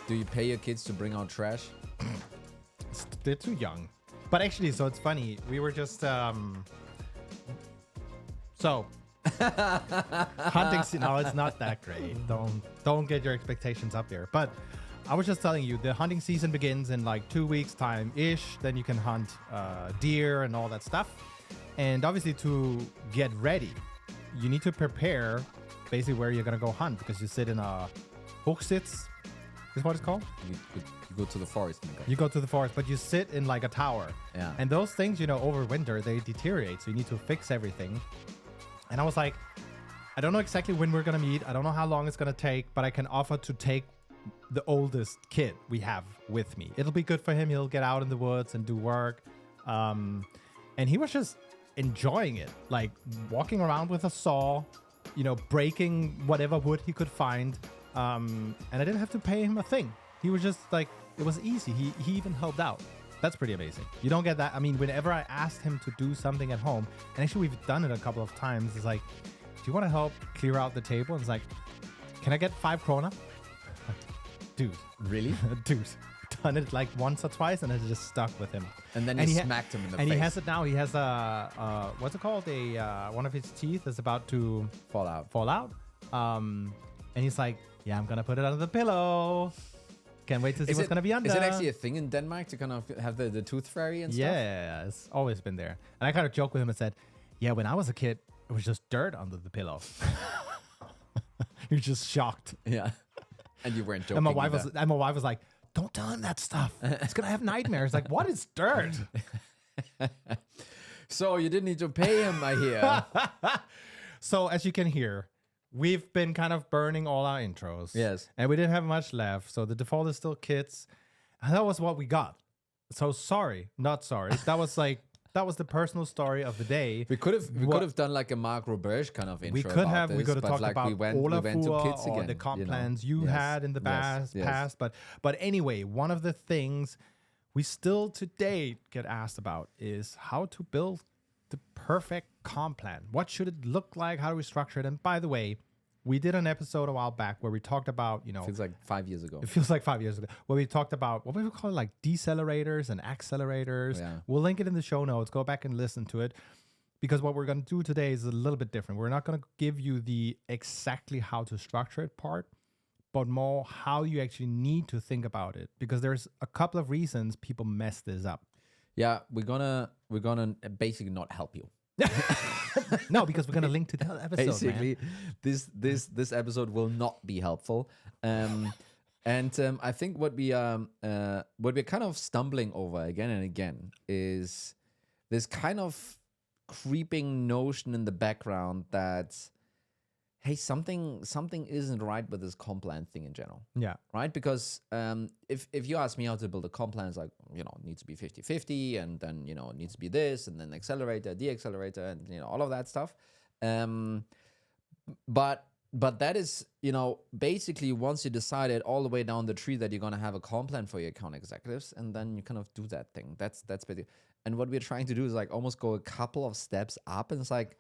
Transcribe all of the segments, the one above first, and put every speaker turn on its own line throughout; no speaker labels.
Do you pay your kids to bring out trash?
They're too young. But actually, so it's funny. We were just hunting scene. No, it's not that great. Don't get your expectations up there. But I was just telling you, the hunting season begins in like 2 weeks time ish. Then you can hunt deer and all that stuff. And obviously, to get ready, you need to prepare basically where you're gonna go hunt, because you sit in a Hochsitz, is what it's called.
You go to the forest.
You go to the forest, but you sit in like a tower.
Yeah.
And those things, over winter, they deteriorate. So you need to fix everything. And I was like, I don't know exactly when we're going to meet. I don't know how long it's going to take, but I can offer to take the oldest kid we have with me. It'll be good for him. He'll get out in the woods and do work. And he was just enjoying it, like walking around with a saw, breaking whatever wood he could find. And I didn't have to pay him a thing. He was just like, it was easy. He even helped out. That's pretty amazing. You don't get that. I mean, whenever I asked him to do something at home, and actually we've done it a couple of times, it's like, do you want to help clear out the table? And it's like, can I get 5 krona? Dude.
Really?
Dude. Done it like once or twice, and it just stuck with him.
And then he smacked him in the face.
And he has it now. He has what's it called? One of his teeth is about to
fall out.
And he's like, yeah, I'm going to put it under the pillow. Can't wait to see what's going to be under.
Is it actually a thing in Denmark to kind of have the tooth fairy and stuff?
Yeah, it's always been there. And I kind of joked with him and said, yeah, when I was a kid, it was just dirt under the pillow. You're just shocked.
Yeah. And you weren't joking.
And my wife was like, don't tell him that stuff. It's going to have nightmares. Like, what is dirt?
So you didn't need to pay him, I hear.
So as you can hear, we've been kind of burning all our intros.
Yes.
And we didn't have much left. So the default is still kids. And that was what we got. So not sorry. That was the personal story of the day.
We could have done like a Mark Roberge kind of intro.
We could have talked
like
about
we went to kids
or
again,
the comp plans you had in the past. But anyway, one of the things we still today get asked about is how to build the perfect comp plan. What should it look like? How do we structure it? And by the way, we did an episode a while back where we talked about,
feels like 5 years ago.
It feels like 5 years ago. Where we talked about what we would call it, like decelerators and accelerators.
Yeah.
We'll link it in the show notes. Go back and listen to it. Because what we're going to do today is a little bit different. We're not going to give you the exactly how to structure it part, but more how you actually need to think about it. Because there's a couple of reasons people mess this up.
Yeah, we're gonna basically not help you.
No, because we're gonna link to that episode.
Basically, this episode will not be helpful. I think what we're kind of stumbling over again and again is this kind of creeping notion in the background that, hey, something isn't right with this comp plan thing in general.
Yeah.
Right? Because if you ask me how to build a comp plan, it's like, it needs to be 50-50, and then, it needs to be this, and then accelerator, deaccelerator, and, all of that stuff. But that is, basically once you decided all the way down the tree that you're going to have a comp plan for your account executives, and then you kind of do that thing. That's basically. And what we're trying to do is like almost go a couple of steps up, and it's like,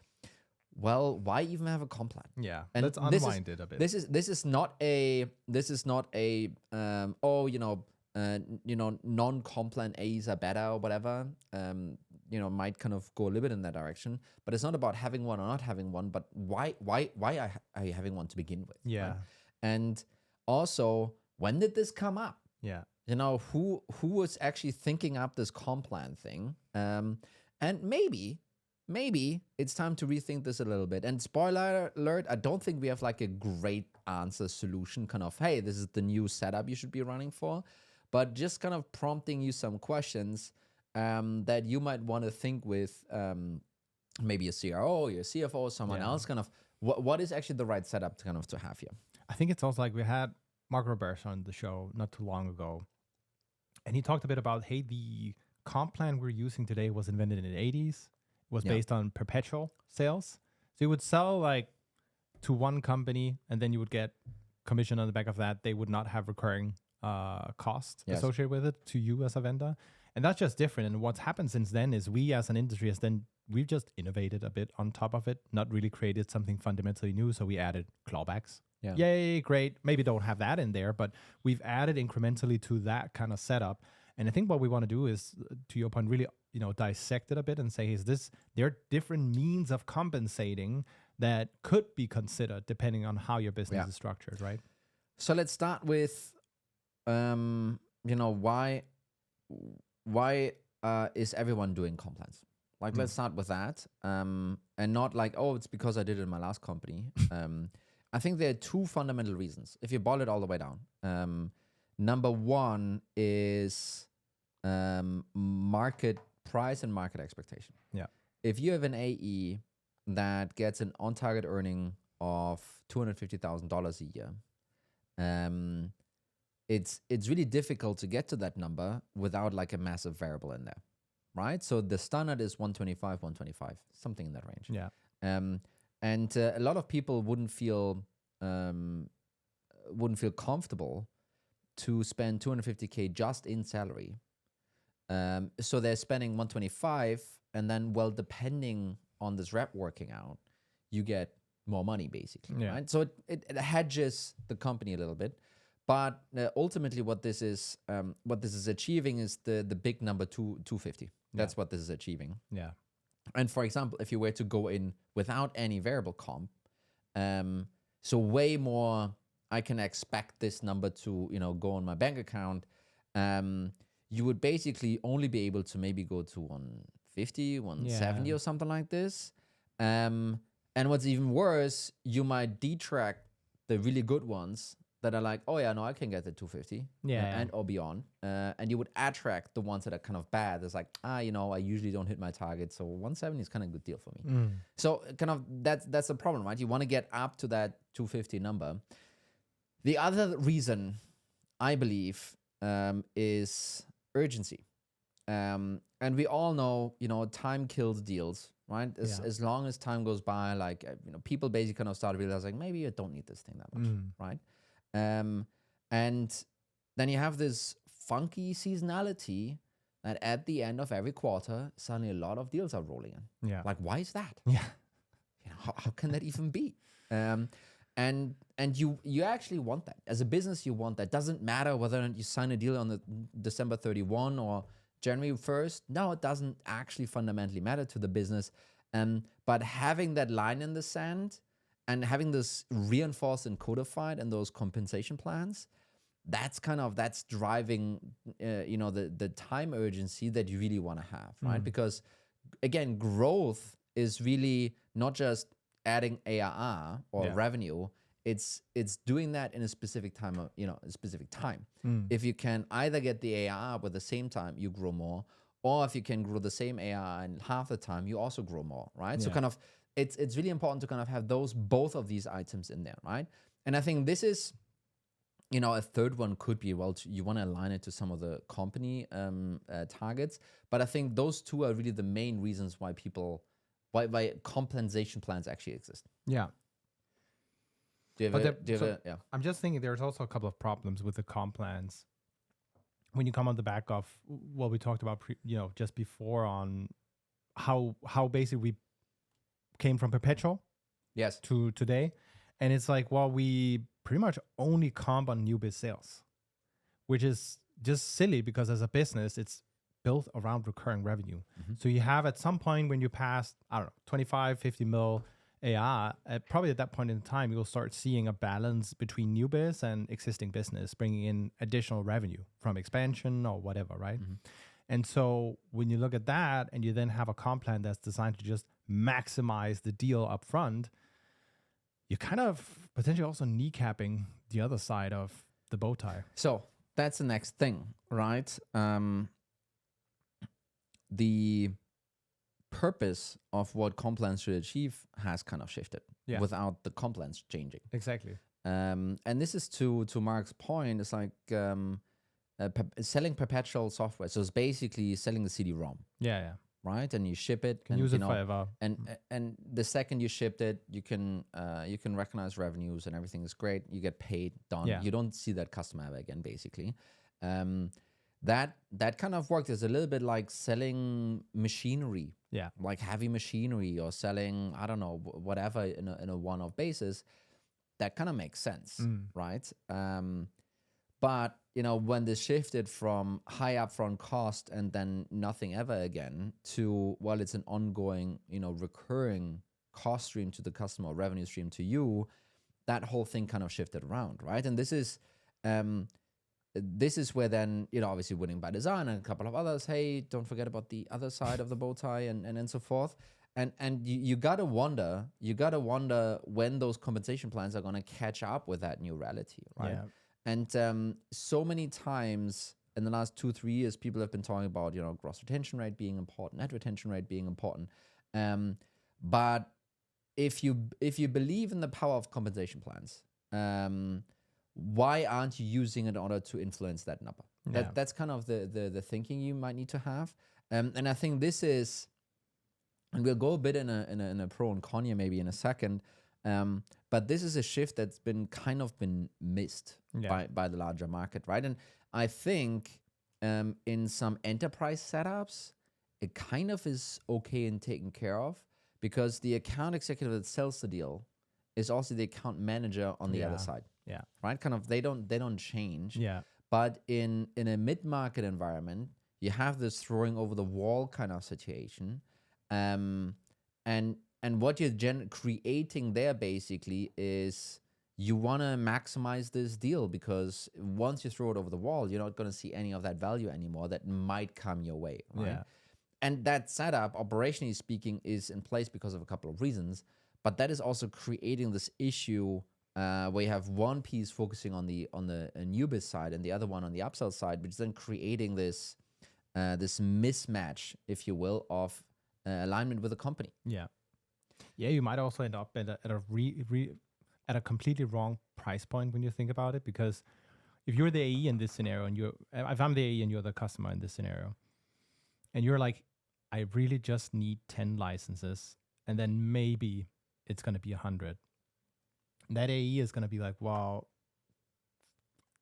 well, why even have a comp plan?
Yeah,
and
let's unwind it a bit.
This is not a non-comp plan A's are better or whatever. Might kind of go a little bit in that direction, but it's not about having one or not having one, but why are you having one to begin with?
Yeah,
right? And also, when did this come up?
Yeah,
who was actually thinking up this comp plan thing? And maybe it's time to rethink this a little bit. And spoiler alert, I don't think we have like a great answer solution kind of, hey, this is the new setup you should be running for, but just kind of prompting you some questions that you might want to think with maybe a CRO, your CFO, someone else, kind of what is actually the right setup to kind of to have here.
I think it's also like we had Mark Roberge on the show not too long ago, and he talked a bit about, hey, the comp plan we're using today was invented in the 80s. Was based on perpetual sales. So you would sell like to one company, and then you would get commission on the back of that. They would not have recurring cost
Yes.
associated with it to you as a vendor. And that's just different. And what's happened since then is we as an industry we've just innovated a bit on top of it, not really created something fundamentally new. So we added clawbacks.
Yeah.
Yay, great. Maybe don't have that in there, but we've added incrementally to that kind of setup. And I think what we want to do is, to your point, really, dissect it a bit and say, there are different means of compensating that could be considered depending on how your business is structured, right?
So let's start with, why is everyone doing compliance? Like, let's start with that, and not like, oh, it's because I did it in my last company. I think there are two fundamental reasons. If you boil it all the way down, number one is market price and market expectation.
Yeah.
If you have an AE that gets an on-target earning of $250,000 a year, it's really difficult to get to that number without like a massive variable in there, right? So the standard is 125, something in that range.
Yeah.
And a lot of people wouldn't feel comfortable to spend 250K just in salary. So they're spending 125, and then, well, depending on this rep working out, you get more money basically, right? So it hedges the company a little bit, but ultimately what this is achieving is the big number 250. That's what this is achieving.
Yeah.
And for example, if you were to go in without any variable comp, so way more, I can expect this number to go on my bank account. You would basically only be able to maybe go to 150, 170 or something like this. And what's even worse, you might detract the really good ones that are like, oh yeah, no, I can get the 250 and or beyond. And you would attract the ones that are kind of bad. It's like, I usually don't hit my target, so 170 is kind of a good deal for me. So kind of that's the problem, right? You want to get up to that 250 number. The other reason, I believe, is urgency. And we all know, time kills deals, right? As long as time goes by, like, people basically kind of start realizing maybe you don't need this thing that much, right? And then you have this funky seasonality that at the end of every quarter, suddenly a lot of deals are rolling in.
Yeah.
Like, why is that?
Yeah.
How can that even be? And you actually want that. As a business, you want that. Doesn't matter whether you sign a deal on the December 31 or January 1st. No, it doesn't actually fundamentally matter to the business. But having that line in the sand and having this reinforced and codified in those compensation plans, that's driving, the time urgency that you really want to have, right? Because again, growth is really not just adding ARR or revenue. It's doing that in a specific time, a specific time. If you can either get the ARR up at the same time, you grow more, or if you can grow the same ARR in half the time, you also grow more, right? So kind of, it's really important to kind of have both of these items in there, right? And I think this is, a third one could be, well, you want to align it to some of the company targets, but I think those two are really the main reasons why why compensation plans actually exist.
Yeah.
Yeah.
I'm just thinking there's also a couple of problems with the comp plans when you come on the back of what we talked about, just before, on how basically we came from perpetual to today. And it's like, well, we pretty much only comp on new biz sales, which is just silly because as a business, it's built around recurring revenue. So you have at some point when you pass, 25, 50 mil AR, probably at that point in time, you'll start seeing a balance between new biz and existing business, bringing in additional revenue from expansion or whatever, right? And so when you look at that and you then have a comp plan that's designed to just maximize the deal up front, you're kind of potentially also kneecapping the other side of the bow tie.
So that's the next thing, right? The purpose of what comp plans should achieve has kind of shifted without the comp plans changing.
Exactly.
And this is to Mark's point. It's like selling perpetual software. So it's basically selling the CD-ROM.
Yeah.
right? And you ship it,
Can
and
use it forever.
and the second you shipped it, you can recognize revenues and everything is great. You get paid, done.
Yeah.
You don't see that customer ever again, basically. That kind of work is a little bit like selling machinery,
Yeah.
like heavy machinery, or selling, I don't know, whatever in a one-off basis. That kind of makes sense, right? But when this shifted from high upfront cost and then nothing ever again to, well, it's an ongoing, recurring cost stream to the customer, or revenue stream to you, that whole thing kind of shifted around, right? And this is where then, obviously Winning by Design and a couple of others, hey, don't forget about the other side of the bow tie and so forth. And you gotta wonder when those compensation plans are gonna catch up with that new reality, right?
Yeah.
And so many times in the last 2-3 years, people have been talking about, gross retention rate being important, net retention rate being important. But if you believe in the power of compensation plans, why aren't you using it in order to influence that number? That's kind of the thinking you might need to have. And I think this is, and we'll go a bit in a pro and con here maybe in a second. But this is a shift that's been missed by the larger market, right? And I think in some enterprise setups, it kind of is okay and taken care of, because the account executive that sells the deal is also the account manager on the other side.
Yeah.
Right? Kind of they don't change.
Yeah.
But in a mid-market environment, you have this throwing over the wall kind of situation. And what you're creating there basically is you want to maximize this deal, because once you throw it over the wall, you're not going to see any of that value anymore that might come your way, right?
Yeah.
And that setup, operationally speaking, is in place because of a couple of reasons, but that is also creating this issue where you have one piece focusing on the new biz side and the other one on the upsell side, which is then creating this mismatch, if you will, of alignment with the company.
Yeah. Yeah, you might also end up at a completely wrong price point when you think about it, because if you're the AE in this scenario, and if I'm the AE and you're the customer in this scenario, and you're like, I really just need 10 licenses, and then maybe it's going to be 100. That AE is going to be like, wow,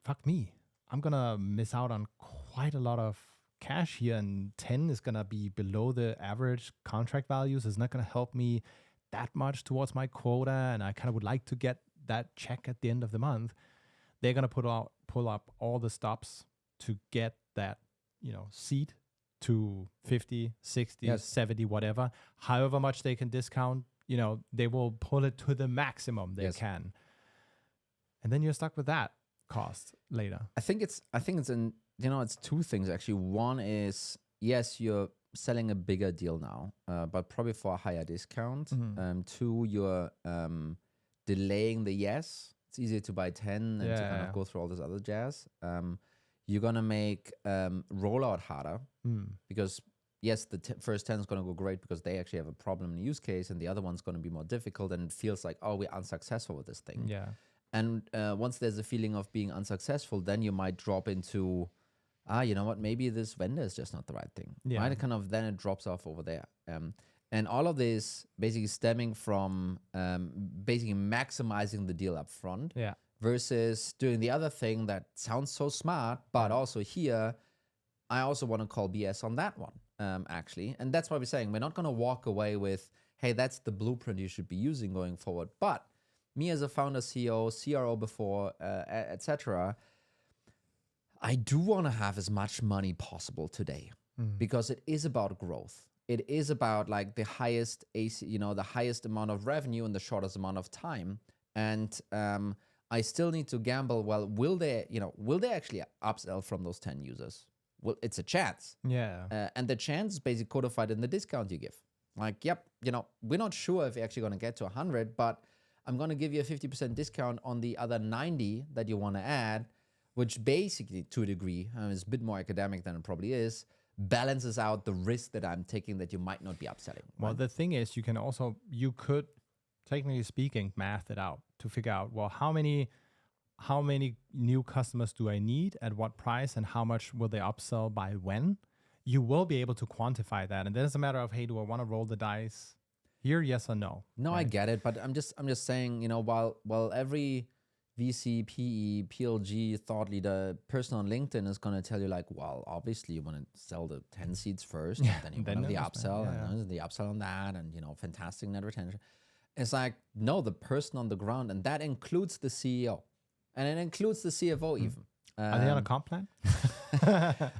fuck me. I'm going to miss out on quite a lot of cash here, and 10 is going to be below the average contract values. It's not going to help me that much towards my quota, and I kind of would like to get that check at the end of the month. They're going to pull up all the stops to get that, seat to 50, 60, 70, whatever. However much they can discount, they will pull it to the maximum they can. And then you're stuck with that cost later.
I think it's it's two things actually. One is, yes, you're selling a bigger deal now, but probably for a higher discount. Two, you're delaying the yes. It's easier to buy 10 and to kind of go through all this other jazz. You're going to make rollout harder because, yes, the first 10 is going to go great because they actually have a problem in the use case, and the other one's going to be more difficult, and it feels like, oh, we're unsuccessful with this thing.
Yeah.
And once there's a feeling of being unsuccessful, then you might drop into, you know what, maybe this vendor is just not the right thing.
Yeah.
Right? Then it drops off over there. And all of this basically stemming from basically maximizing the deal up front versus doing the other thing that sounds so smart, but also here, I also want to call BS on that one, actually. And that's why we're saying we're not going to walk away with, hey, that's the blueprint you should be using going forward. But me as a founder, CEO, CRO before, etc., I do want to have as much money possible today because it is about growth. It is about like the highest the highest amount of revenue in the shortest amount of time. And I still need to gamble. Well, will they actually upsell from those 10 users? Well, it's a chance.
Yeah.
And the chance is basically codified in the discount you give. Like, yep, we're not sure if you're actually going to get to 100, but I'm going to give you a 50% discount on the other 90 that you want to add, which basically, to a degree, is a bit more academic than it probably is, balances out the risk that I'm taking that you might not be upselling.
Well, the thing is, you could, technically speaking, math it out to figure out, well, how many new customers do I need at what price, and how much will they upsell by when? you will be able to quantify that. And then it's a matter of, hey, do I want to roll the dice here? Yes or no?
No, I get it, but I'm just saying, while every VC, PE, PLG thought leader person on LinkedIn is going to tell you like, well, obviously you want to sell the 10 seats first, and then you want the upsell, and then the upsell on that, and fantastic net retention. It's like, no, the person on the ground, and that includes the CEO, and it includes the CFO even.
Are they on a comp plan?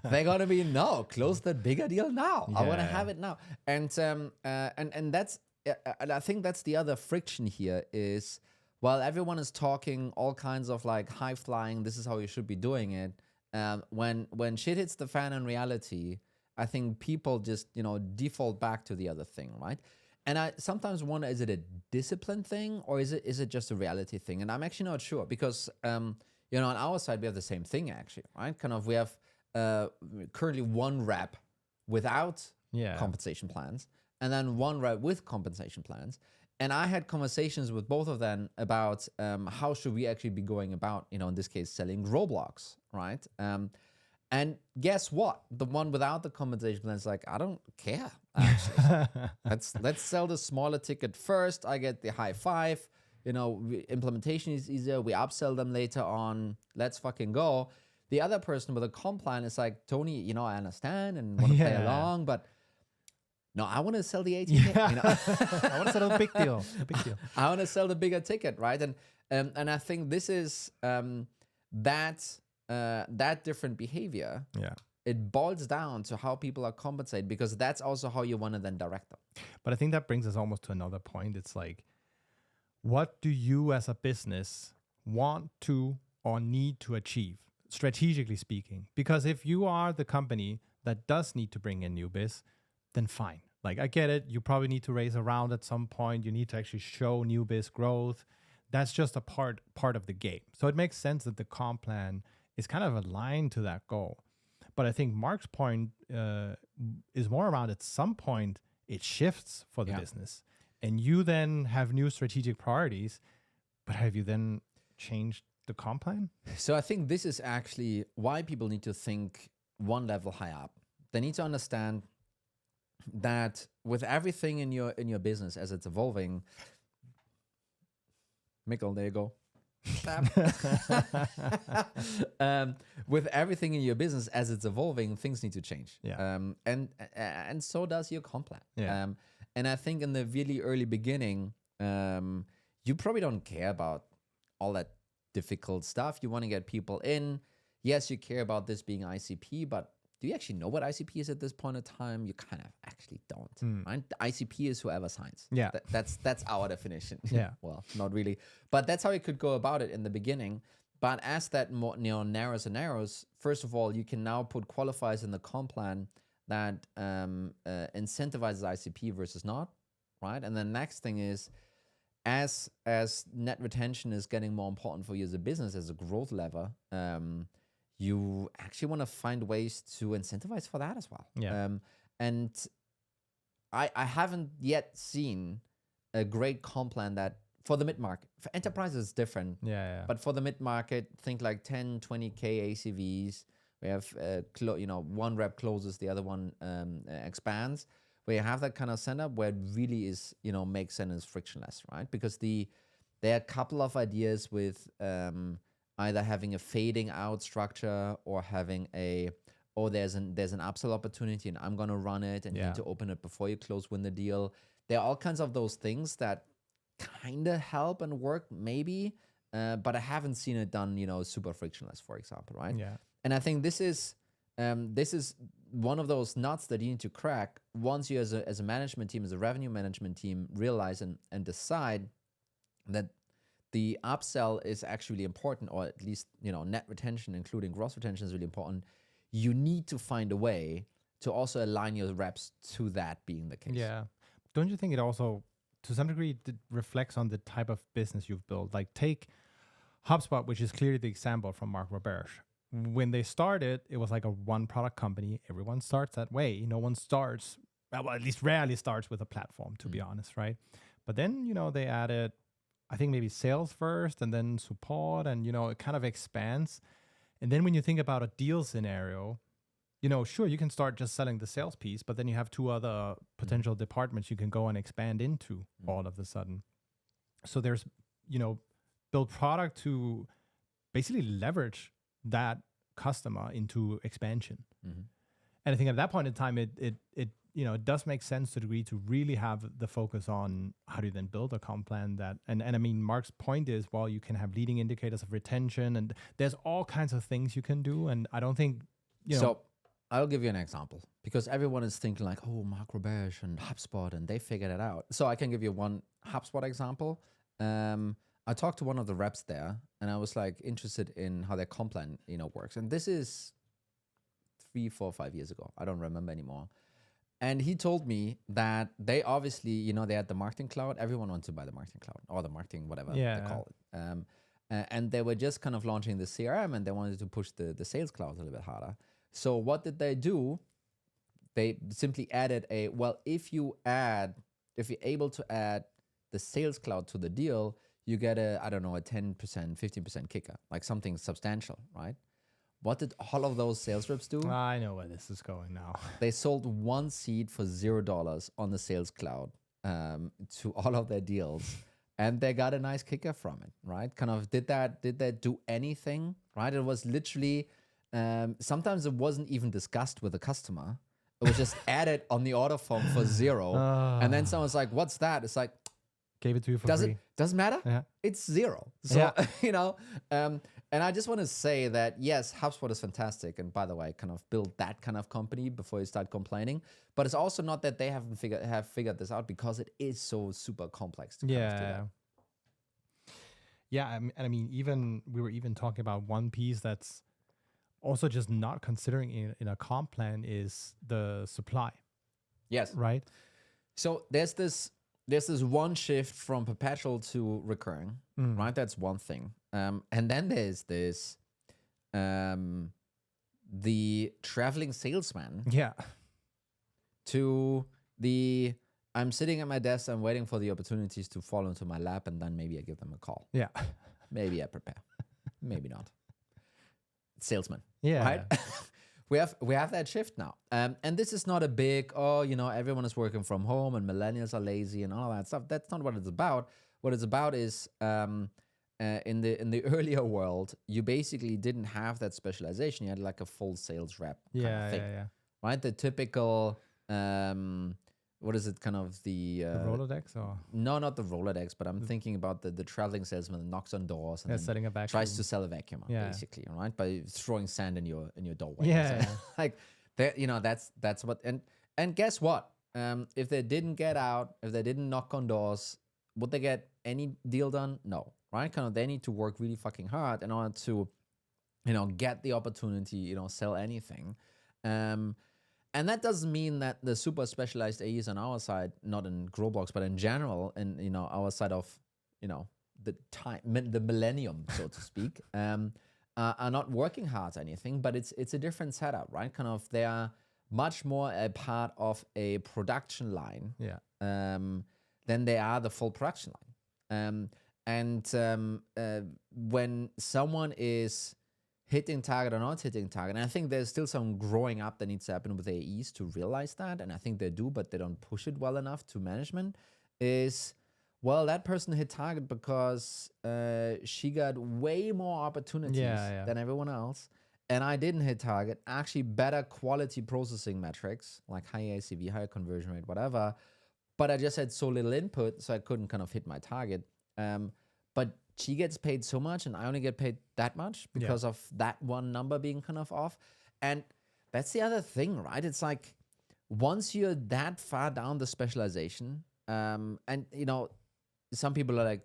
They're gonna be close that bigger deal now. I want to have it now, and that's and I think that's the other friction here is while everyone is talking all kinds of like high flying, this is how you should be doing it. When shit hits the fan in reality, I think people just default back to the other thing, right? And I sometimes wonder, is it a discipline thing or is it just a reality thing? And I'm actually not sure because on our side we have the same thing actually, right? Kind of we have currently one rep without compensation plans, and then one rep with compensation plans. And I had conversations with both of them about how should we actually be going about, in this case, selling Roblox, right? And guess what? The one without the compensation plan is like, I don't care, actually. let's sell the smaller ticket first. I get the high five. Implementation is easier. We upsell them later on. Let's fucking go. The other person with a comp plan is like, Tony, I understand and want to play along, but no, I want to sell the 18K.
I want to sell a big deal.
I want to sell the bigger ticket, right? And I think this is that different behavior.
Yeah.
It boils down to how people are compensated because that's also how you want to then direct them.
But I think that brings us almost to another point. It's like, what do you as a business want to or need to achieve, strategically speaking? Because if you are the company that does need to bring in new biz, then fine. Like, I get it. You probably need to raise a round at some point. You need to actually show new biz growth. That's just a part of the game. So it makes sense that the comp plan is kind of aligned to that goal. But I think Mark's point is more around at some point it shifts for the business. And you then have new strategic priorities. But have you then changed the comp plan?
So I think this is actually why people need to think one level high up. They need to understand that with everything in your business as it's evolving, Mikkel, there you go. With everything in your business as it's evolving, things need to change.
Yeah.
And so does your comp plan.
Yeah.
And I think in the really early beginning, you probably don't care about all that difficult stuff. You want to get people in. Yes, you care about this being ICP, but do you actually know what ICP is at this point in time? You kind of actually don't, right? The ICP is whoever signs.
Yeah.
That's our definition.
Yeah.
Well, not really. But that's how you could go about it in the beginning. But as that more narrows and narrows, first of all, you can now put qualifiers in the comp plan that incentivizes ICP versus not, right? And the next thing is, as net retention is getting more important for you as a business, as a growth lever, you actually want to find ways to incentivize for that as well.
Yeah.
And I haven't yet seen a great comp plan that for the mid-market. For enterprises, it's different.
Yeah.
But for the mid-market, think like 10, 20K ACVs. We have, one rep closes, the other one expands. Where you have that kind of setup where it really is, makes sense and is frictionless, right? Because there are a couple of ideas with either having a fading out structure or having there's an upsell opportunity and I'm going to run it and you need to open it before you win the deal. There are all kinds of those things that kind of help and work maybe, but I haven't seen it done, super frictionless, for example, right?
Yeah.
And I think this is one of those nuts that you need to crack once you as a management team, as a revenue management team, realize and decide that the upsell is actually important, or at least, net retention, including gross retention, is really important. You need to find a way to also align your reps to that being the case.
Yeah. Don't you think it also, to some degree, reflects on the type of business you've built? Like, take HubSpot, which is clearly the example from Mark Roberge. When they started, it was like a one product company. Everyone starts that way. No one starts, well, at least rarely starts with a platform, to be honest, right? But then, they added, I think maybe sales first and then support, and, it kind of expands. And then when you think about a deal scenario, sure, you can start just selling the sales piece, but then you have two other potential departments you can go and expand into all of a sudden. So there's, build product to basically leverage that customer into expansion. And I think at that point in time, it does make sense to a degree to really have the focus on how do you then build a comp plan that, and I mean, Mark's point is, well, you can have leading indicators of retention, and there's all kinds of things you can do. And I don't think,
So I'll give you an example, because everyone is thinking like, oh, Mark Roberge and HubSpot, and they figured it out. So I can give you one HubSpot example. I talked to one of the reps there, and I was like interested in how their comp plan, works. And this is 3, 4, 5 years ago. I don't remember anymore. And he told me that they obviously, they had the marketing cloud. Everyone wants to buy the marketing cloud, or the marketing, whatever they call it. And they were just kind of launching the CRM, and they wanted to push the sales cloud a little bit harder. So what did they do? They simply added if you're able to add the sales cloud to the deal, you get a 10%, 15% kicker, like something substantial, right? What did all of those sales reps do?
I know where this is going now.
They sold one seat for $0 on the sales cloud to all of their deals, and they got a nice kicker from it, right? Kind of did that do anything, right? It was literally, sometimes it wasn't even discussed with the customer. It was just added on the order form for $0. And then someone's like, what's that? It's like,
gave it to you for free.
Doesn't matter.
Yeah.
It's $0. So, and I just want to say that, yes, HubSpot is fantastic. And by the way, kind of build that kind of company before you start complaining. But it's also not that they haven't figured this out, because it is so super complex to kind of do that.
Yeah, and I mean, we were even talking about one piece that's also just not considering in a comp plan is the supply.
Yes.
Right?
So there's this one shift from perpetual to recurring, right? That's one thing. And then there's this, the traveling salesman.
Yeah.
To the, I'm sitting at my desk, I'm waiting for the opportunities to fall into my lap, and then maybe I give them a call.
Yeah.
Maybe I prepare. Maybe not. Salesman.
Yeah.
Right? We have that shift now. And this is not a big, everyone is working from home and millennials are lazy and all that stuff. That's not what it's about. What it's about is in the earlier world, you basically didn't have that specialization. You had like a full sales rep kind of thing. Right? The typical, what is it, kind of the
Rolodex? Or?
No, not the Rolodex, but I'm thinking about the traveling salesman that knocks on doors and
setting a vacuum.
Tries to sell a vacuum, basically, right? By throwing sand in your doorway.
Yeah.
So, like that, that's what, and guess what? If they didn't get out, if they didn't knock on doors, would they get any deal done? No, right? Kind of, they need to work really fucking hard in order to, get the opportunity, sell anything. And that doesn't mean that the super specialized AEs on our side, not in Growblocks, but in general, in our side of the time, the millennium, so to speak, are not working hard at anything. But it's a different setup, right? Kind of, they are much more a part of a production line, than they are the full production line. When someone is hitting target or not hitting target, and I think there's still some growing up that needs to happen with AEs to realize that, and I think they do, but they don't push it well enough to management, is, well, that person hit target because she got way more opportunities than everyone else, and I didn't hit target. Actually, better quality processing metrics, like higher ACV, higher conversion rate, whatever, but I just had so little input, so I couldn't kind of hit my target. But she gets paid so much, and I only get paid that much because of that one number being kind of off. And that's the other thing, right? It's like, once you're that far down the specialization, and some people are like,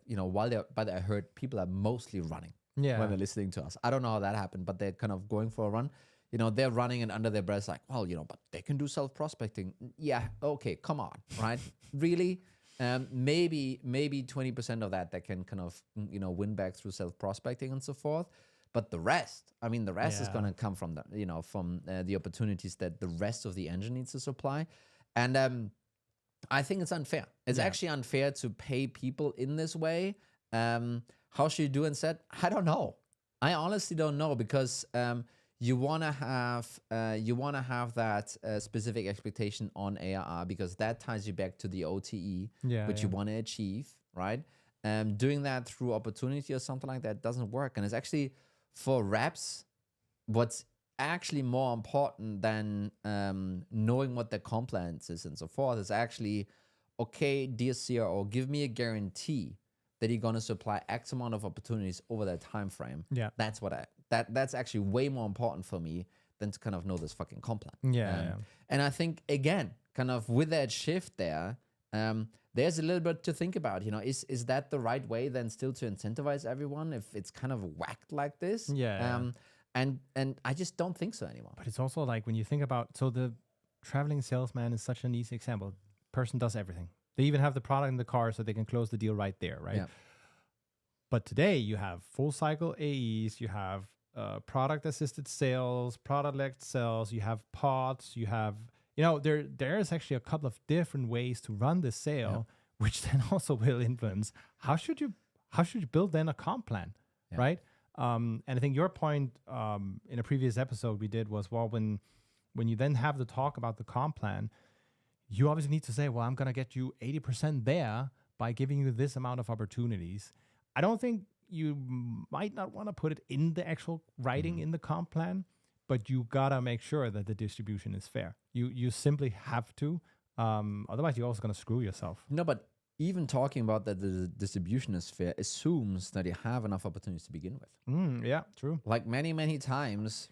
but I heard people are mostly running when they're listening to us. I don't know how that happened, but they're kind of going for a run. They're running, and under their breath, like, well, but they can do self-prospecting. Yeah, okay, come on, right? Really? Maybe 20% of that can kind of, win back through self-prospecting and so forth. But the rest is going to come from the opportunities that the rest of the engine needs to supply. And I think it's unfair. It's actually unfair to pay people in this way. How should you do instead? I don't know. I honestly don't know, because you want to have that specific expectation on ARR, because that ties you back to the OTE, which you want to achieve, right? Doing that through opportunity or something like that doesn't work. And it's actually, for reps, what's actually more important than knowing what the comp plans is and so forth is actually, okay, dear CRO, give me a guarantee that you're going to supply X amount of opportunities over that time frame.
Yeah.
That's actually way more important for me than to kind of know this fucking comp plan.
Yeah.
And I think, again, kind of with that shift there, there's a little bit to think about. Is that the right way then still to incentivize everyone if it's kind of whacked like this? And I just don't think so anymore.
But it's also like when you think about, so the traveling salesman is such an easy example. Person does everything. They even have the product in the car so they can close the deal right there, right? Yeah. But today you have full cycle AEs, you have product assisted sales, product led sales, you have pods, you have, there is actually a couple of different ways to run the sale, which then also will influence how should you build then a comp plan, right? And I think your point in a previous episode we did was, well, when you then have the talk about the comp plan, you obviously need to say, well, I'm going to get you 80% there by giving you this amount of opportunities. I don't think you might not want to put it in the actual writing in the comp plan, but you got to make sure that the distribution is fair. You simply have to. Otherwise, you're also going to screw yourself.
No, but even talking about that the distribution is fair assumes that you have enough opportunities to begin with.
Yeah, true.
Like many, many times,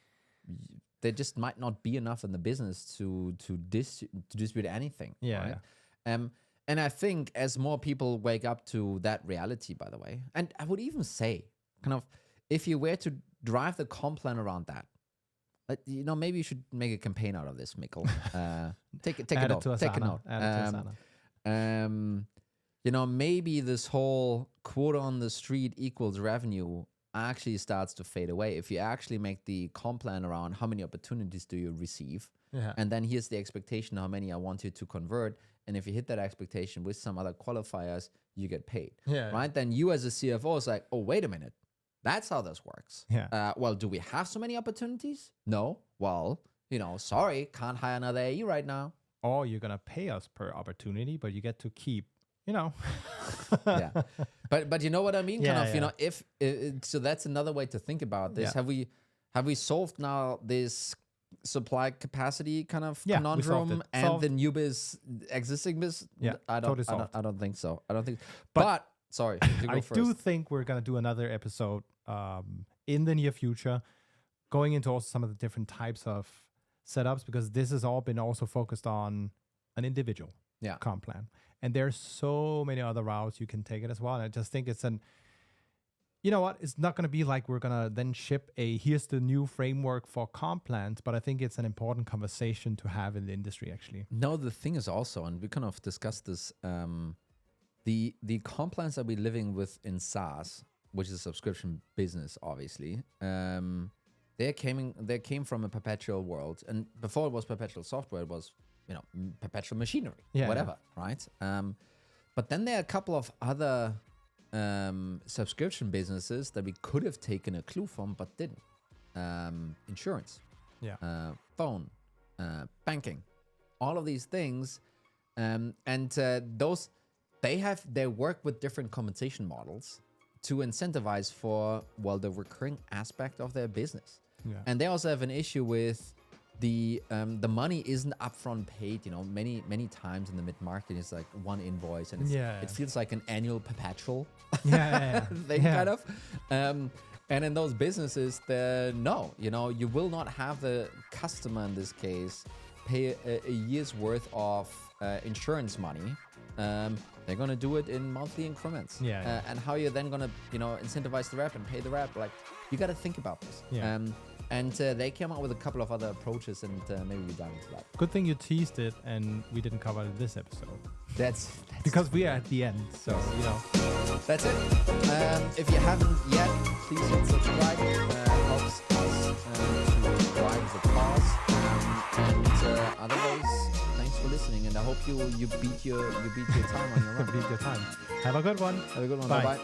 there just might not be enough in the business to distribute anything.
Yeah.
Right? And I think as more people wake up to that reality, by the way, and I would even say, kind of, if you were to drive the comp plan around that, maybe you should make a campaign out of this, Mikkel. Take a note. Maybe this whole quota on the street equals revenue actually starts to fade away if you actually make the comp plan around how many opportunities do you receive, and then here's the expectation how many I want you to convert, and if you hit that expectation with some other qualifiers, you get paid. Right? Then you as a CFO is like, oh, wait a minute, that's how this works. Well, do we have so many opportunities? No. Well, sorry, can't hire another AE right now.
Or you're gonna pay us per opportunity, but you get to keep.
But you know what I mean? If so that's another way to think about this. Have we solved now this supply capacity kind of conundrum and the new existing biz? I don't think so. But sorry,
I do think we're gonna do another episode in the near future, going into also some of the different types of setups, because this has all been also focused on an individual comp plan. And there's so many other routes you can take it as well. And I just think it's it's not going to be like we're going to then ship here's the new framework for comp plans, but I think it's an important conversation to have in the industry, actually.
No, the thing is also, and we kind of discussed this, the comp plans that we're living with in SaaS, which is a subscription business, obviously, they came from a perpetual world. And before it was perpetual software, it was perpetual machinery, whatever, right? But then there are a couple of other subscription businesses that we could have taken a clue from, but didn't. Insurance, phone, banking, all of these things, and those they work with different compensation models to incentivize for the recurring aspect of their business, and they also have an issue with. The money isn't upfront paid. Many times in the mid-market it's like one invoice, and it feels like an annual perpetual thing kind of. And in those businesses, you will not have the customer in this case pay a year's worth of insurance money. They're gonna do it in monthly increments. And how you're then gonna incentivize the rep and pay the rep, like you got to think about this. And they came out with a couple of other approaches, and maybe we dive into that.
Good thing you teased it, and we didn't cover it in this episode.
That's
because we are at the end, so
That's it. If you haven't yet, please hit subscribe. Helps us to drive the cause. And otherwise, thanks for listening, and I hope you beat your time on your run.
Beat your time. Have a good one.
Bye. Bye.